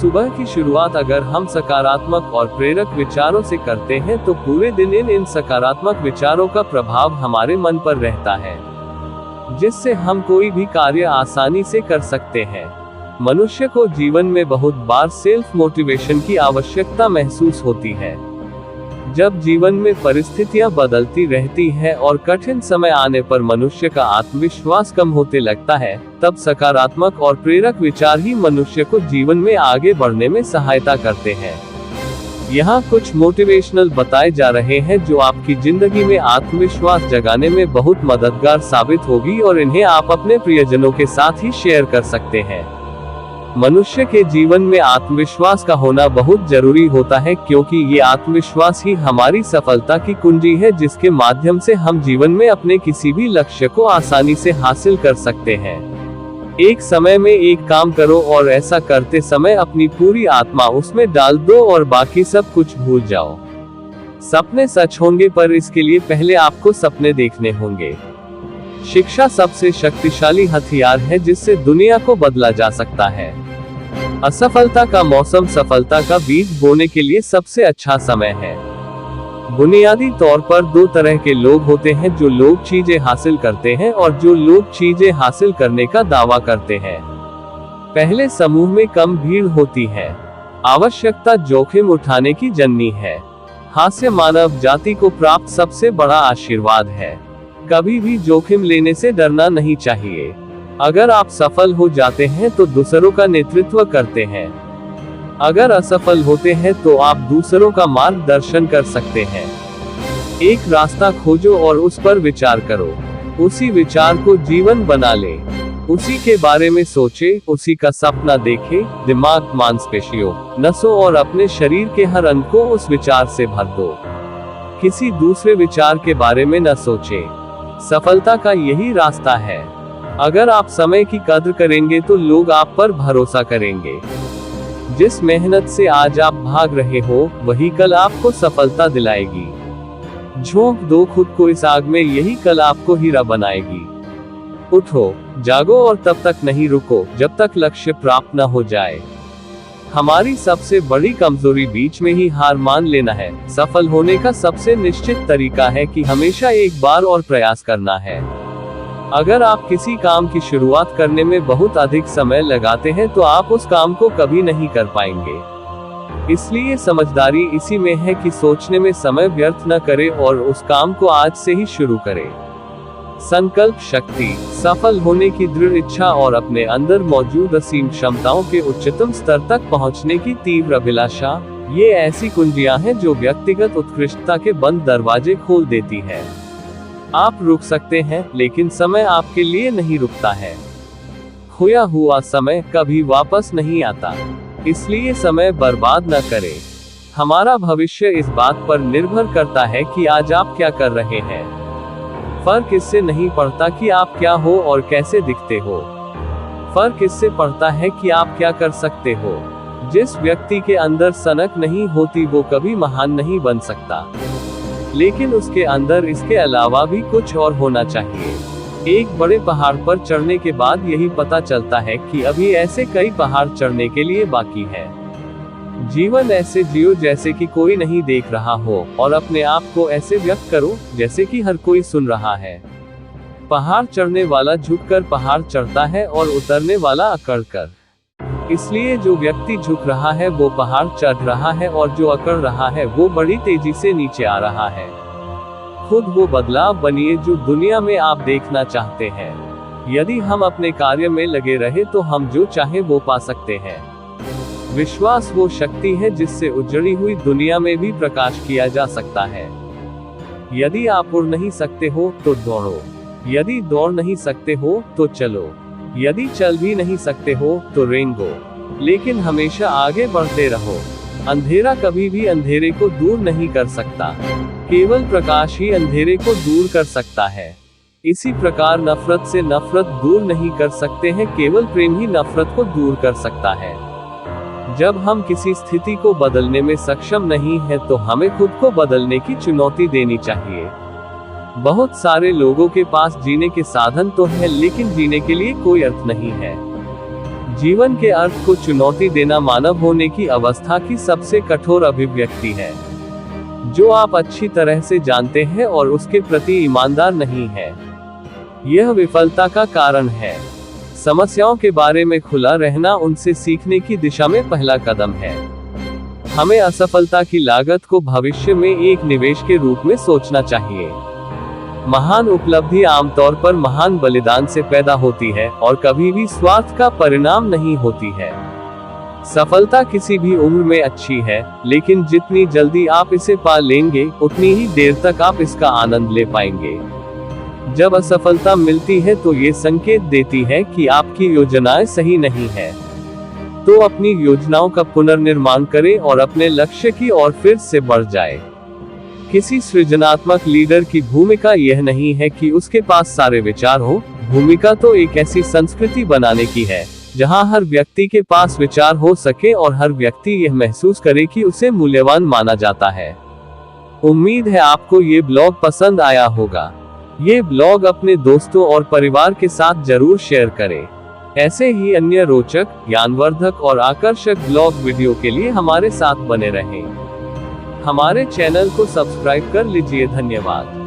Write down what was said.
सुबह की शुरुआत अगर हम सकारात्मक और प्रेरक विचारों से करते हैं तो पूरे दिन इन सकारात्मक विचारों का प्रभाव हमारे मन पर रहता है, जिससे हम कोई भी कार्य आसानी से कर सकते हैं। मनुष्य को जीवन में बहुत बार सेल्फ मोटिवेशन की आवश्यकता महसूस होती है। जब जीवन में परिस्थितियां बदलती रहती है और कठिन समय आने पर मनुष्य का आत्मविश्वास कम होते लगता है, तब सकारात्मक और प्रेरक विचार ही मनुष्य को जीवन में आगे बढ़ने में सहायता करते हैं। यहाँ कुछ मोटिवेशनल बताए जा रहे हैं जो आपकी जिंदगी में आत्मविश्वास जगाने में बहुत मददगार साबित होगी और इन्हें आप अपने प्रियजनों के साथ ही शेयर कर सकते हैं। मनुष्य के जीवन में आत्मविश्वास का होना बहुत जरूरी होता है, क्योंकि ये आत्मविश्वास ही हमारी सफलता की कुंजी है, जिसके माध्यम से हम जीवन में अपने किसी भी लक्ष्य को आसानी से हासिल कर सकते हैं। एक समय में एक काम करो और ऐसा करते समय अपनी पूरी आत्मा उसमें डाल दो और बाकी सब कुछ भूल जाओ। सपने सच होंगे, पर इसके लिए पहले आपको सपने देखने होंगे। शिक्षा सबसे शक्तिशाली हथियार है जिससे दुनिया को बदला जा सकता है। असफलता का मौसम सफलता का बीज बोने के लिए सबसे अच्छा समय है। बुनियादी तौर पर दो तरह के लोग होते हैं, जो लोग चीजें हासिल करते हैं और जो लोग चीजें हासिल करने का दावा करते हैं। पहले समूह में कम भीड़ होती है। आवश्यकता जोखिम उठाने की जननी है। हास्य मानव जाति को प्राप्त सबसे बड़ा आशीर्वाद है। कभी भी जोखिम लेने से डरना नहीं चाहिए। अगर आप सफल हो जाते हैं तो दूसरों का नेतृत्व करते हैं। अगर असफल होते हैं तो आप दूसरों का मार्गदर्शन कर सकते हैं। एक रास्ता खोजो और उस पर विचार करो। उसी विचार को जीवन बना ले। उसी के बारे में सोचे, उसी का सपना देखे। दिमाग, मांसपेशियों, नसों और अपने शरीर के हर अंग को उस विचार से भर दो। किसी दूसरे विचार के बारे में न सोचे। सफलता का यही रास्ता है। अगर आप समय की कद्र करेंगे तो लोग आप पर भरोसा करेंगे। जिस मेहनत से आज आप भाग रहे हो वही कल आपको सफलता दिलाएगी। झोंक दो खुद को इस आग में, यही कल आपको हीरा बनाएगी। उठो, जागो और तब तक नहीं रुको जब तक लक्ष्य प्राप्त न हो जाए। हमारी सबसे बड़ी कमजोरी बीच में ही हार मान लेना है। सफल होने का सबसे निश्चित तरीका है कि हमेशा एक बार और प्रयास करना है। अगर आप किसी काम की शुरुआत करने में बहुत अधिक समय लगाते हैं तो आप उस काम को कभी नहीं कर पाएंगे। इसलिए समझदारी इसी में है कि सोचने में समय व्यर्थ न करें और उस काम को आज से ही शुरू करें। संकल्प शक्ति, सफल होने की दृढ़ इच्छा और अपने अंदर मौजूद असीम क्षमताओं के उच्चतम स्तर तक पहुंचने की तीव्र अभिलाषा, ये ऐसी कुंजियां हैं जो व्यक्तिगत उत्कृष्टता के बंद दरवाजे खोल देती है। आप रुक सकते हैं, लेकिन समय आपके लिए नहीं रुकता है। खोया हुआ समय कभी वापस नहीं आता, इसलिए समय बर्बाद न करें। हमारा भविष्य इस बात पर निर्भर करता है कि आज आप क्या कर रहे हैं। फर्क इससे नहीं पड़ता कि आप क्या हो और कैसे दिखते हो। फर्क इससे पड़ता है कि आप क्या कर सकते हो। जिस व्यक्ति के अंदर सनक नहीं होती वो कभी महान नहीं बन सकता, लेकिन उसके अंदर इसके अलावा भी कुछ और होना चाहिए। एक बड़े पहाड़ पर चढ़ने के बाद यही पता चलता है कि अभी ऐसे कई पहाड़ चढ़ने के लिए बाकी है। जीवन ऐसे जियो जैसे कि कोई नहीं देख रहा हो, और अपने आप को ऐसे व्यक्त करो जैसे कि हर कोई सुन रहा है। पहाड़ चढ़ने वाला झुककर पहाड़ चढ़ता है और उतरने वाला अकड़कर। इसलिए जो व्यक्ति झुक रहा है वो पहाड़ चढ़ रहा है और जो अकड़ रहा है वो बड़ी तेजी से नीचे आ रहा है। खुद वो बदलाव बनिए जो दुनिया में आप देखना चाहते हैं। यदि हम अपने कार्य में लगे रहे तो हम जो चाहे वो पा सकते हैं। विश्वास वो शक्ति है जिससे उजड़ी हुई दुनिया में भी प्रकाश किया जा सकता है। यदि आप उड़ नहीं सकते हो तो दौड़ो। यदि दौड़ नहीं सकते हो तो चलो। यदि चल भी नहीं सकते हो तो रेंगो, लेकिन हमेशा आगे बढ़ते रहो। अंधेरा कभी भी अंधेरे को दूर नहीं कर सकता, केवल प्रकाश ही अंधेरे को दूर कर सकता है। इसी प्रकार नफरत से नफरत दूर नहीं कर सकते हैं, केवल प्रेम ही नफरत को दूर कर सकता है। जब हम किसी स्थिति को बदलने में सक्षम नहीं हैं तो हमें खुद को बदलने की चुनौती देनी चाहिए। बहुत सारे लोगों के पास जीने के साधन तो हैं, लेकिन जीने के लिए कोई अर्थ नहीं है। जीवन के अर्थ को चुनौती देना मानव होने की अवस्था की सबसे कठोर अभिव्यक्ति है, जो आप अच्छी तरह से जानते हैं और उसके प्रति ईमानदार नहीं है। यह विफलता का कारण है। समस्याओं के बारे में खुला रहना उनसे सीखने की दिशा में पहला कदम है। हमें असफलता की लागत को भविष्य में एक निवेश के रूप में सोचना चाहिए। महान उपलब्धि आमतौर पर महान बलिदान से पैदा होती है और कभी भी स्वार्थ का परिणाम नहीं होती है। सफलता किसी भी उम्र में अच्छी है, लेकिन जितनी जल्दी आप इसे पा लेंगे, उतनी ही देर तक आप इसका आनंद ले पाएंगे। जब असफलता मिलती है तो ये संकेत देती है कि आपकी योजनाएं सही नहीं है। तो अपनी योजनाओं का पुनर्निर्माण करें और अपने लक्ष्य की ओर फिर से बढ़ जाए। किसी सृजनात्मक लीडर की भूमिका यह नहीं है कि उसके पास सारे विचार हो। भूमिका तो एक ऐसी संस्कृति बनाने की है जहां हर व्यक्ति के पास विचार हो सके और हर व्यक्ति यह महसूस करे कि उसे मूल्यवान माना जाता है। उम्मीद है आपको ये ब्लॉग पसंद आया होगा। ये ब्लॉग अपने दोस्तों और परिवार के साथ जरूर शेयर करें। ऐसे ही अन्य रोचक, ज्ञानवर्धक और आकर्षक ब्लॉग वीडियो के लिए हमारे साथ बने रहें। हमारे चैनल को सब्सक्राइब कर लीजिए। धन्यवाद।